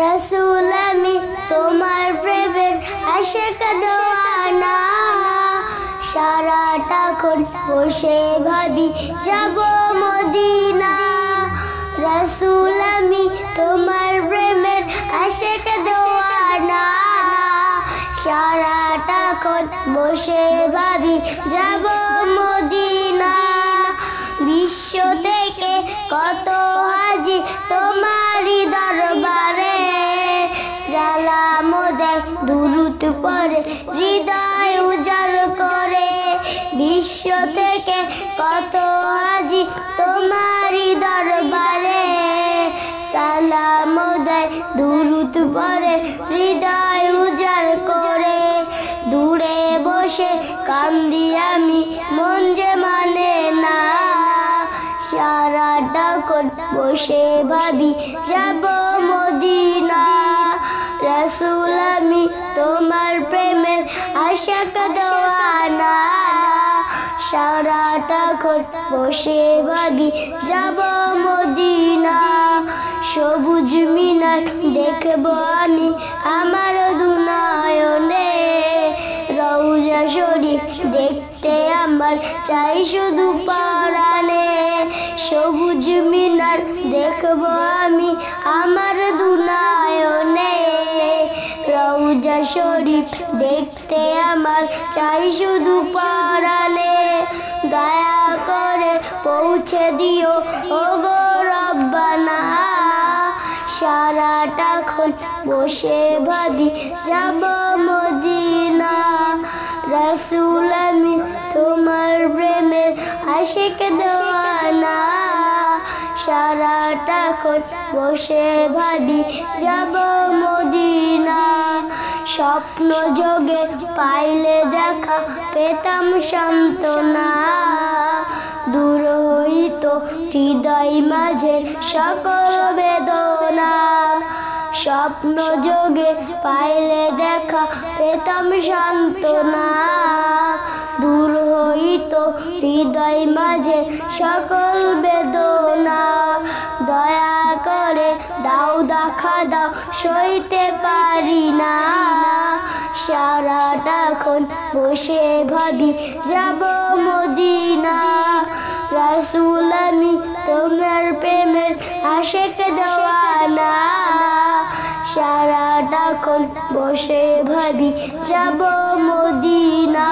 রাসূল আমি তোমার প্রেমের আশিক দেওয়ানা, সারাটাক্ষণ বসে ভাবি যাব মদিনা। রাসূল আমি তোমার প্রেমের আশিক দেওয়ানা, সারাটাক্ষণ বসে ভাবি যাব মদিনা। বিশ্ব থেকে কত হাজি তোমারই দরবারে, সালাম দেয় দুরূদ পড়ে হৃদয় উজাড় করে। বিশ্ব থেকে কত হাজি তোমারই দরবারে, সালাম দেয় দুরূদ পড়ে হৃদয় উজাড় করে। দূরে বসে কান্দি আমি মন যে মানে না, সারাটাক্ষণ বসে ভাবি যাব মদিনা। রাসূল আমি তোমার প্রেমের আশিক দেওয়ানা, সারাটাক্ষণ বসে ভাবি যাব মদিনা। সবুজ মিনার দেখব আমি আমার দুনয়নে, রওজা শরীফ দেখতে আমার চাই শুধু পরাণে। সবুজ মিনার দেখব আমি আমার দুনয়নে, রওজা শরীফ দেখতে আমার চাই শুধু পরাণে। দয়া করে পৌঁছে দিও ওগো রব্বানা, সারাটাক্ষণ বসে ভাবি যাব মদিনা। রাসূল আমি তোমার প্রেমের আশিক দেওয়ানা, সারাটাক্ষণ বসে ভাবি যাব মদিনা। স্বপ্ন যোগে পাইলে দেখা পেতাম সান্ত্বনা, দূর হইত হৃদয় মাঝের সকল বেদনা। স্বপ্ন যোগে পাইলে দেখা পেতাম সান্ত্বনা, দূর হইত হৃদয় মাঝে সকল বেদনা। দয়া করে দাও দেখা দাও সইতে পারি না, সারাটাক্ষণ বসে ভাবি যাব মদিনা। রাসূল আমি তোমার প্রেমের আশিক দেওয়ানা, সারাটাক্ষণ বসে ভাবি যাব মদিনা।